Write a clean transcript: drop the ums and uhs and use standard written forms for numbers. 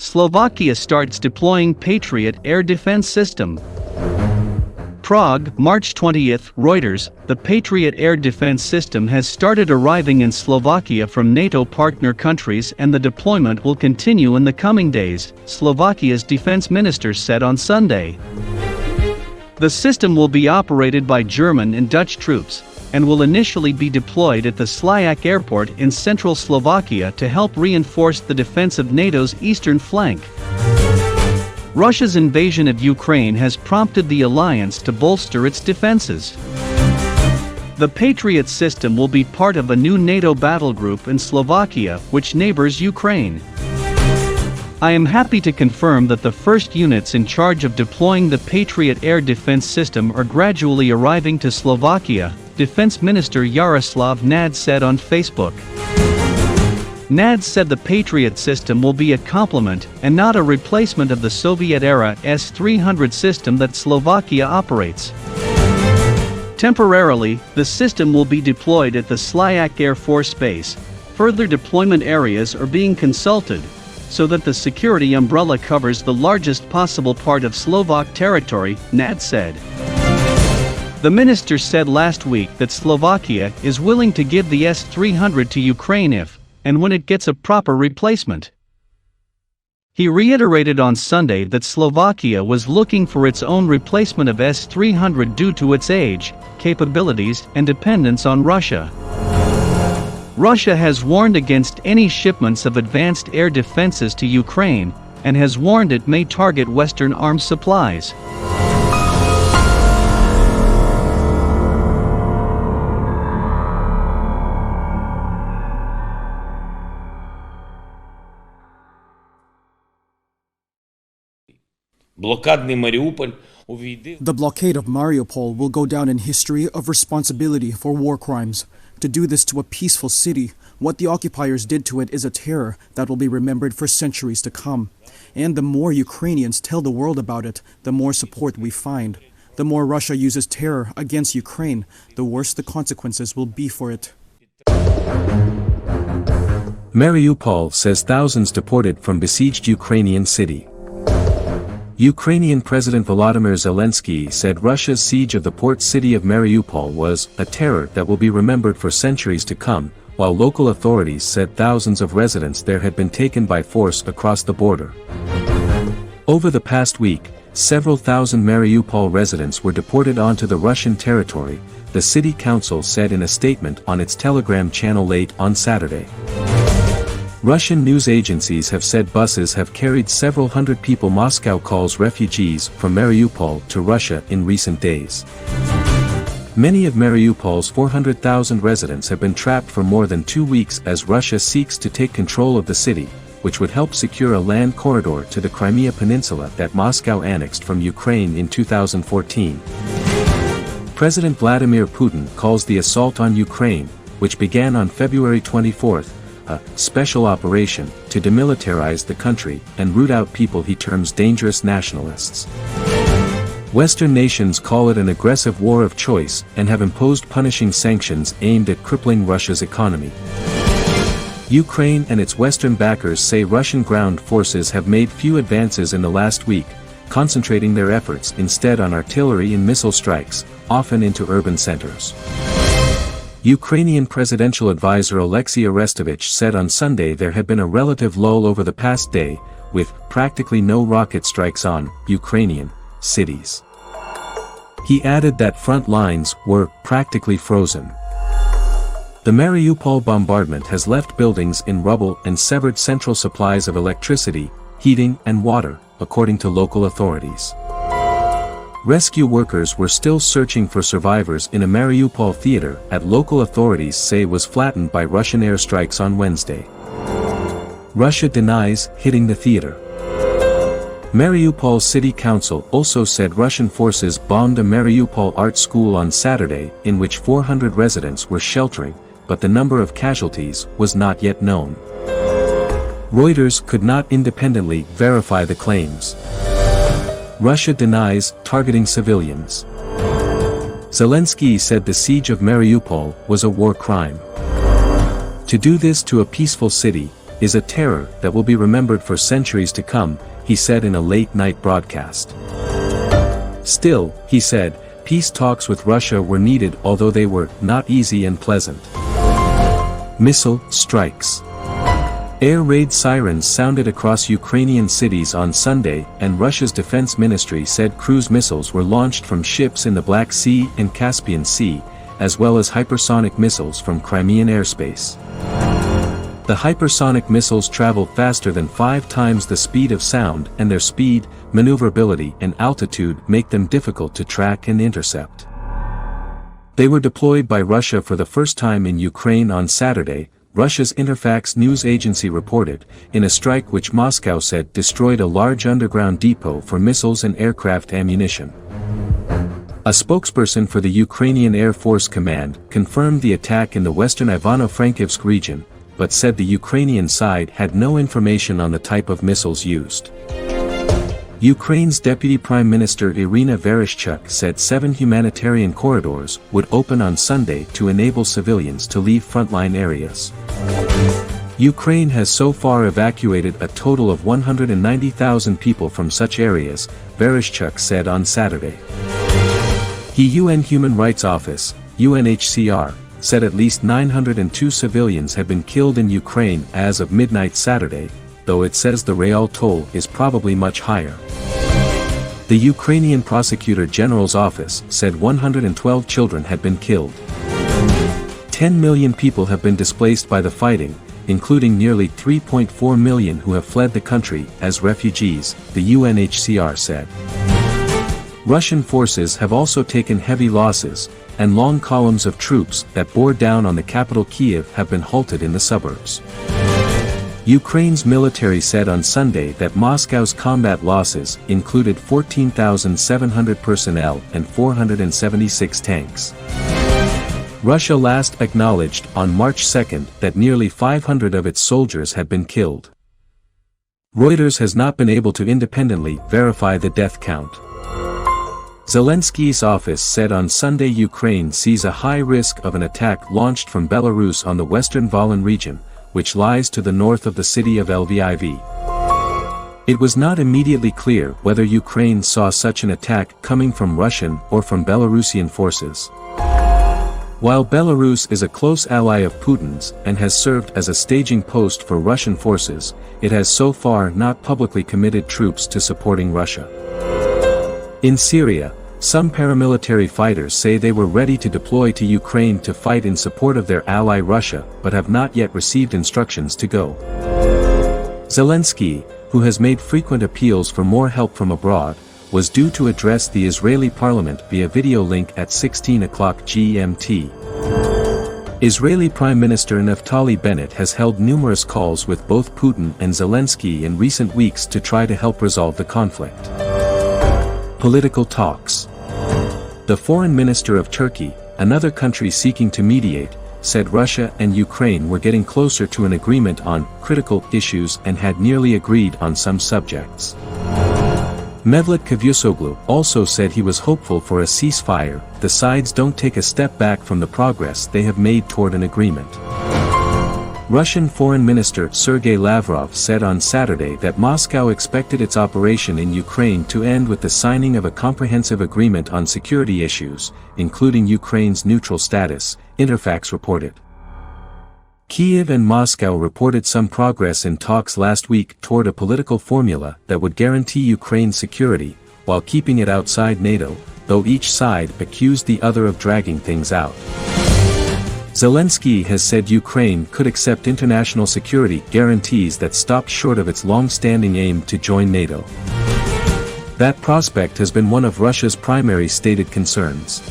Slovakia starts deploying Patriot air defense system. Prague, March 20. Reuters, the Patriot air defense system has started arriving in Slovakia from NATO partner countries and the deployment will continue in the coming days, Slovakia's defense minister said on Sunday. The system will be operated by German and Dutch troops, and will initially be deployed at the Sliac airport in central Slovakia to help reinforce the defense of NATO's eastern flank. Russia's invasion of Ukraine has prompted the alliance to bolster its defenses. The Patriot system will be part of a new NATO battle group in Slovakia, which neighbors Ukraine. I am happy to confirm that the first units in charge of deploying the Patriot air defense system are gradually arriving to Slovakia, Defense Minister Yaroslav Nad said on Facebook. Nad said the Patriot system will be a complement and not a replacement of the Soviet-era S-300 system that Slovakia operates. Temporarily, the system will be deployed at the Sliac Air Force Base. Further deployment areas are being consulted, so that the security umbrella covers the largest possible part of Slovak territory, Nad said. The minister said last week that Slovakia is willing to give the S-300 to Ukraine if, and when it gets a proper replacement. He reiterated on Sunday that Slovakia was looking for its own replacement of S-300 due to its age, capabilities, and dependence on Russia. Russia has warned against any shipments of advanced air defenses to Ukraine, and has warned it may target Western arms supplies. The blockade of Mariupol will go down in history of responsibility for war crimes. To do this to a peaceful city, what the occupiers did to it is a terror that will be remembered for centuries to come. And the more Ukrainians tell the world about it, the more support we find. The more Russia uses terror against Ukraine, the worse the consequences will be for it. Mariupol says thousands deported from besieged Ukrainian city. Ukrainian President Volodymyr Zelensky said Russia's siege of the port city of Mariupol was a terror that will be remembered for centuries to come, while local authorities said thousands of residents there had been taken by force across the border. Over the past week, several thousand Mariupol residents were deported onto the Russian territory, the city council said in a statement on its Telegram channel late on Saturday. Russian news agencies have said buses have carried several hundred people Moscow calls refugees from Mariupol to Russia in recent days. Many of Mariupol's 400,000 residents have been trapped for more than 2 weeks as Russia seeks to take control of the city, which would help secure a land corridor to the Crimea Peninsula that Moscow annexed from Ukraine in 2014. President Vladimir Putin calls the assault on Ukraine, which began on February 24, a special operation to demilitarize the country and root out people he terms dangerous nationalists. Western nations call it an aggressive war of choice and have imposed punishing sanctions aimed at crippling Russia's economy. Ukraine and its Western backers say Russian ground forces have made few advances in the last week, concentrating their efforts instead on artillery and missile strikes, often into urban centers. Ukrainian presidential advisor Alexei Arestovich said on Sunday there had been a relative lull over the past day, with practically no rocket strikes on Ukrainian cities. He added that front lines were practically frozen. The Mariupol bombardment has left buildings in rubble and severed central supplies of electricity, heating and water, according to local authorities. Rescue workers were still searching for survivors in a Mariupol theater that local authorities say was flattened by Russian airstrikes on Wednesday. Russia denies hitting the theater. Mariupol City Council also said Russian forces bombed a Mariupol art school on Saturday in which 400 residents were sheltering, but the number of casualties was not yet known. Reuters could not independently verify the claims. Russia denies targeting civilians. Zelensky said the siege of Mariupol was a war crime. To do this to a peaceful city, is a terror that will be remembered for centuries to come, he said in a late-night broadcast. Still, he said, peace talks with Russia were needed, although they were not easy and pleasant. Missile strikes. Air raid sirens sounded across Ukrainian cities on Sunday, and Russia's defense ministry said cruise missiles were launched from ships in the Black Sea and Caspian Sea, as well as hypersonic missiles from Crimean airspace. The hypersonic missiles travel faster than 5 times the speed of sound, and their speed, maneuverability and altitude make them difficult to track and intercept. They were deployed by Russia for the first time in Ukraine on Saturday, Russia's Interfax news agency reported, in a strike which Moscow said destroyed a large underground depot for missiles and aircraft ammunition. A spokesperson for the Ukrainian Air Force Command confirmed the attack in the western Ivano-Frankivsk region, but said the Ukrainian side had no information on the type of missiles used. Ukraine's Deputy Prime Minister Irina Vereshchuk said 7 humanitarian corridors would open on Sunday to enable civilians to leave frontline areas. Ukraine has so far evacuated a total of 190,000 people from such areas, Vereshchuk said on Saturday. The UN Human Rights Office, UNHCR, said at least 902 civilians had been killed in Ukraine as of midnight Saturday, though it says the real toll is probably much higher. The Ukrainian Prosecutor General's office said 112 children had been killed. 10 million people have been displaced by the fighting, including nearly 3.4 million who have fled the country as refugees, the UNHCR said. Russian forces have also taken heavy losses, and long columns of troops that bore down on the capital Kyiv have been halted in the suburbs. Ukraine's military said on Sunday that Moscow's combat losses included 14,700 personnel and 476 tanks. Russia last acknowledged on March 2 that nearly 500 of its soldiers had been killed. Reuters has not been able to independently verify the death count. Zelensky's office said on Sunday Ukraine sees a high risk of an attack launched from Belarus on the western Volyn region, which lies to the north of the city of Lviv. It was not immediately clear whether Ukraine saw such an attack coming from Russian or from Belarusian forces. While Belarus is a close ally of Putin's and has served as a staging post for Russian forces, it has so far not publicly committed troops to supporting Russia. In Syria, some paramilitary fighters say they were ready to deploy to Ukraine to fight in support of their ally Russia, but have not yet received instructions to go. Zelensky, who has made frequent appeals for more help from abroad, was due to address the Israeli parliament via video link at 16 o'clock GMT. Israeli Prime Minister Naftali Bennett has held numerous calls with both Putin and Zelensky in recent weeks to try to help resolve the conflict. Political talks. The foreign minister of Turkey, another country seeking to mediate, said Russia and Ukraine were getting closer to an agreement on critical issues and had nearly agreed on some subjects. Mevlut Cavusoglu also said he was hopeful for a ceasefire, the sides don't take a step back from the progress they have made toward an agreement. Russian Foreign Minister Sergei Lavrov said on Saturday that Moscow expected its operation in Ukraine to end with the signing of a comprehensive agreement on security issues, including Ukraine's neutral status, Interfax reported. Kyiv and Moscow reported some progress in talks last week toward a political formula that would guarantee Ukraine's security, while keeping it outside NATO, though each side accused the other of dragging things out. Zelensky has said Ukraine could accept international security guarantees that stopped short of its long-standing aim to join NATO. That prospect has been one of Russia's primary stated concerns.